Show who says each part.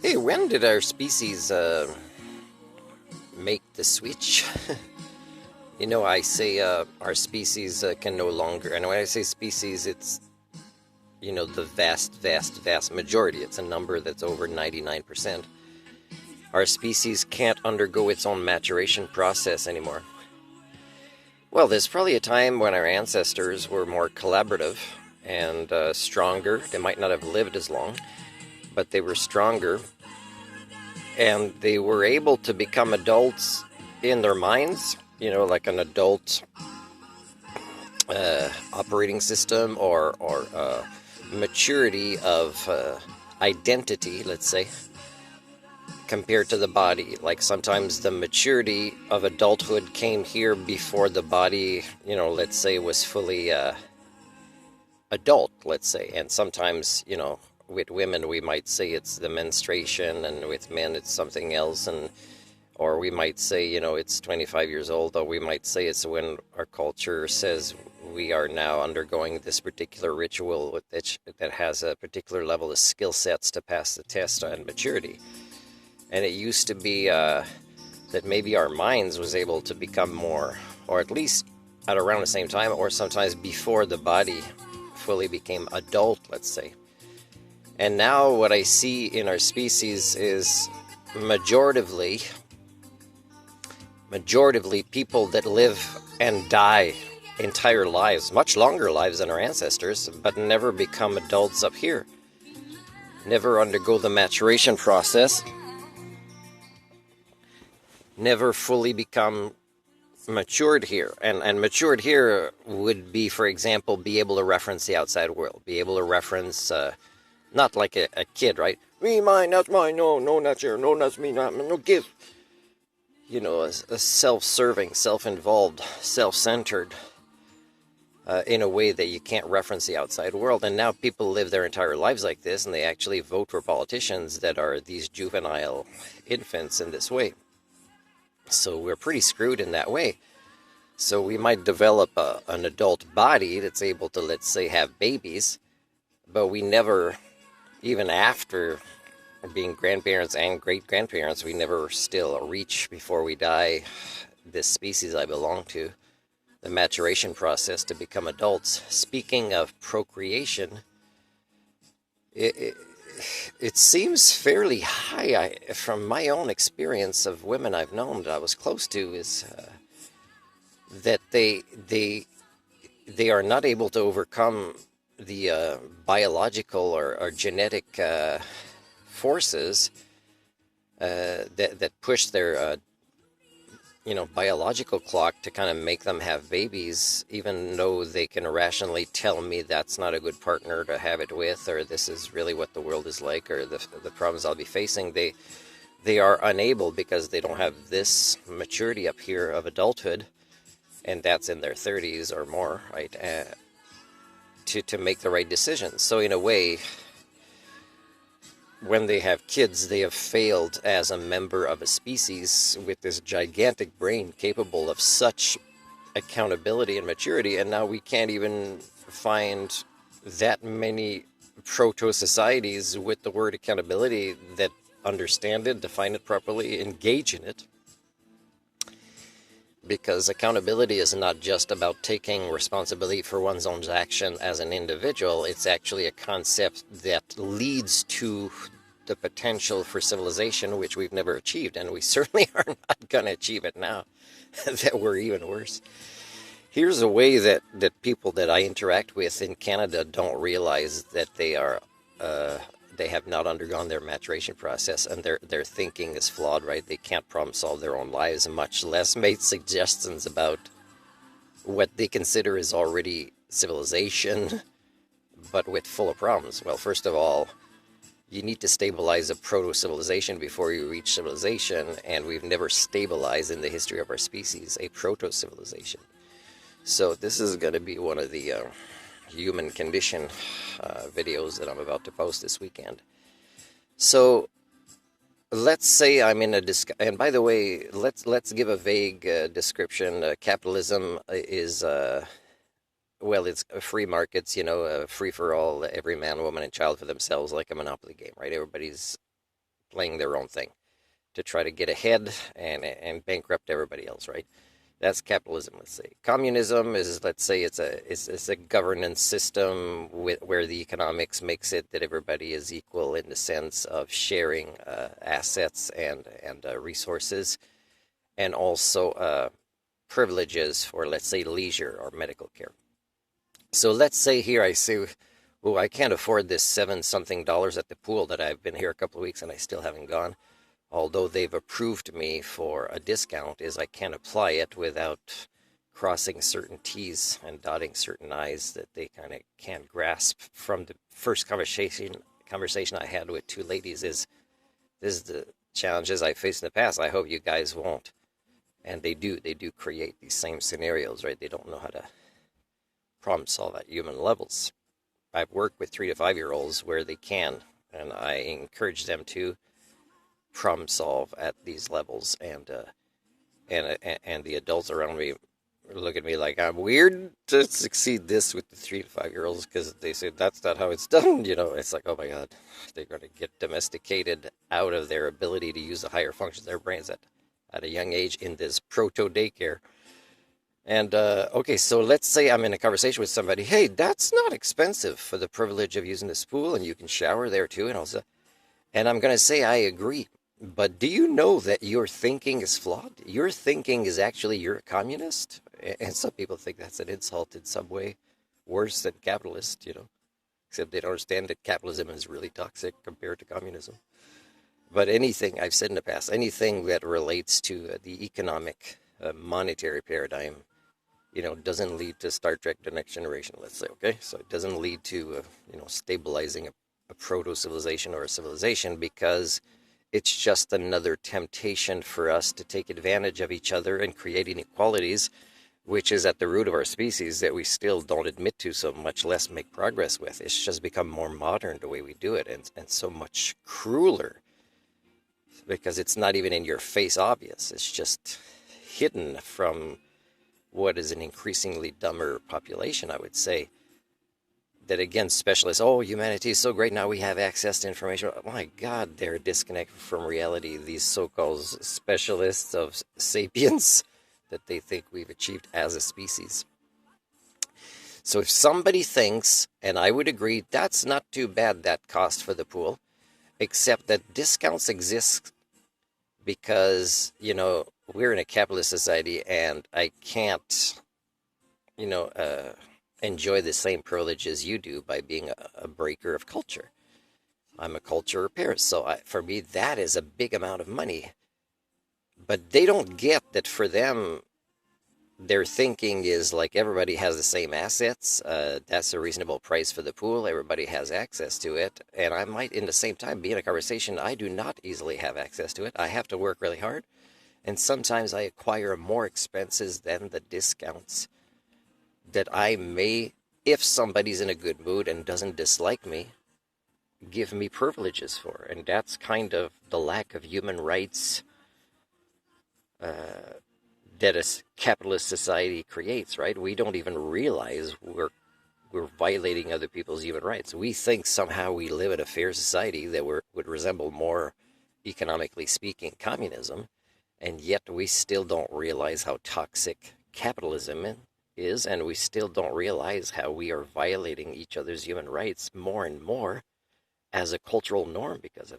Speaker 1: Hey, when did our species make the switch? I say our species can no longer, and when I say species, it's, the vast, vast, vast majority. It's a number that's over 99%. Our species can't undergo its own maturation process anymore. Well, there's probably a time when our ancestors were more collaborative and stronger. They might not have lived as long, but they were stronger, and they were able to become adults in their minds, like an adult operating system or maturity of identity, let's say, compared to the body. Like sometimes the maturity of adulthood came here before the body, let's say, was fully adult, let's say. And sometimes, with women we might say it's the menstruation, and with men it's something else, or we might say, it's 25 years old, or we might say it's when our culture says we are now undergoing this particular ritual that has a particular level of skill sets to pass the test on maturity. And it used to be that maybe our minds was able to become more, or at least at around the same time, or sometimes before the body fully became adult, let's say. And now what I see in our species is majoritively people that live and die entire lives, much longer lives than our ancestors, but never become adults up here, never undergo the maturation process, never fully become matured here. And matured here would be, for example, be able to reference the outside world, be able to reference not like a kid, right? Me, mine, that's mine. No, that's yours. No, that's me. No, give. A self-serving, self-involved, self-centered, in a way that you can't reference the outside world. And now people live their entire lives like this, and they actually vote for politicians that are these juvenile infants in this way. So we're pretty screwed in that way. So we might develop an adult body that's able to, let's say, have babies, but we never, even after being grandparents and great-grandparents, we never still reach, before we die, this species I belong to, the maturation process to become adults. Speaking of procreation, it seems fairly high. From my own experience of women I've known that I was close to, is that they are not able to overcome the biological or genetic forces that push their biological clock to kind of make them have babies, even though they can rationally tell me that's not a good partner to have it with, or this is really what the world is like, or the problems I'll be facing. They are unable, because they don't have this maturity up here of adulthood, and that's in their 30s or more, right, to make the right decisions. So in a way, when they have kids, they have failed as a member of a species with this gigantic brain capable of such accountability and maturity, and now we can't even find that many proto-societies with the word accountability that understand it, define it properly, engage in it. Because accountability is not just about taking responsibility for one's own action as an individual. It's actually a concept that leads to the potential for civilization, which we've never achieved, and we certainly are not going to achieve it now, that we're even worse. Here's a way that people that I interact with in Canada don't realize that they have not undergone their maturation process, and their thinking is flawed, right? They can't problem solve their own lives, much less make suggestions about what they consider is already civilization, but with full of problems. Well, first of all, you need to stabilize a proto-civilization before you reach civilization, and we've never stabilized in the history of our species a proto-civilization. So this is going to be one of the human condition videos that I'm about to post this weekend. So let's say I'm in a and by the way, let's give a vague description. Capitalism is well, it's free markets, free for all, every man, woman, and child for themselves, like a monopoly game, right? Everybody's playing their own thing to try to get ahead and bankrupt everybody else, right? That's capitalism, let's say. Communism is, let's say, it's a governance system where the economics makes it that everybody is equal in the sense of sharing assets and resources, and also privileges for, let's say, leisure or medical care. So let's say here I say, oh, I can't afford this seven something dollars at the pool that I've been here a couple of weeks and I still haven't gone. Although they've approved me for a discount, is I can't apply it without crossing certain T's and dotting certain I's that they kind of can't grasp. From the first conversation I had with two ladies is, this is the challenges I faced in the past. I hope you guys won't. And they do create these same scenarios, right? They don't know how to problem solve at human levels. I've worked with 3 to 5 year olds where they can, and I encourage them to problem solve at these levels, and the adults around me look at me like I'm weird to succeed this with the 3 to 5 year olds, because they say that's not how it's done. It's like, oh my god, they're going to get domesticated out of their ability to use the higher functions of their brains at a young age in this proto daycare. And okay, so let's say I'm in a conversation with somebody. Hey, that's not expensive for the privilege of using this pool, and you can shower there too, and I'm going to say I agree. But do you know that your thinking is flawed? Your thinking is actually, you're a communist. And some people think that's an insult in some way, worse than capitalist, except they don't understand that capitalism is really toxic compared to communism. But anything I've said in the past, anything that relates to the economic, monetary paradigm, doesn't lead to Star Trek The Next Generation, let's say, okay? So it doesn't lead to, stabilizing a proto-civilization or a civilization, because it's just another temptation for us to take advantage of each other and create inequalities, which is at the root of our species, that we still don't admit to, so much less make progress with. It's just become more modern the way we do it, and so much crueler, because it's not even in your face obvious. It's just hidden from what is an increasingly dumber population, I would say. That again, specialists, oh, humanity is so great, now we have access to information. Oh my god, they're disconnected from reality, these so-called specialists of sapiens that they think we've achieved as a species. So if somebody thinks, and I would agree, that's not too bad, that cost for the pool, except that discounts exist because, we're in a capitalist society, and I can't, enjoy the same privileges you do by being a breaker of culture. I'm a culture repairer, so for me, that is a big amount of money. But they don't get that for them, their thinking is like everybody has the same assets. That's a reasonable price for the pool. Everybody has access to it. And I might, in the same time, be in a conversation, I do not easily have access to it. I have to work really hard. And sometimes I acquire more expenses than the discounts that I may, if somebody's in a good mood and doesn't dislike me, give me privileges for. And that's kind of the lack of human rights that a capitalist society creates, right? We don't even realize we're violating other people's human rights. We think somehow we live in a fair society that would resemble more, economically speaking, communism, and yet we still don't realize how toxic capitalism is, and we still don't realize how we are violating each other's human rights more and more as a cultural norm because of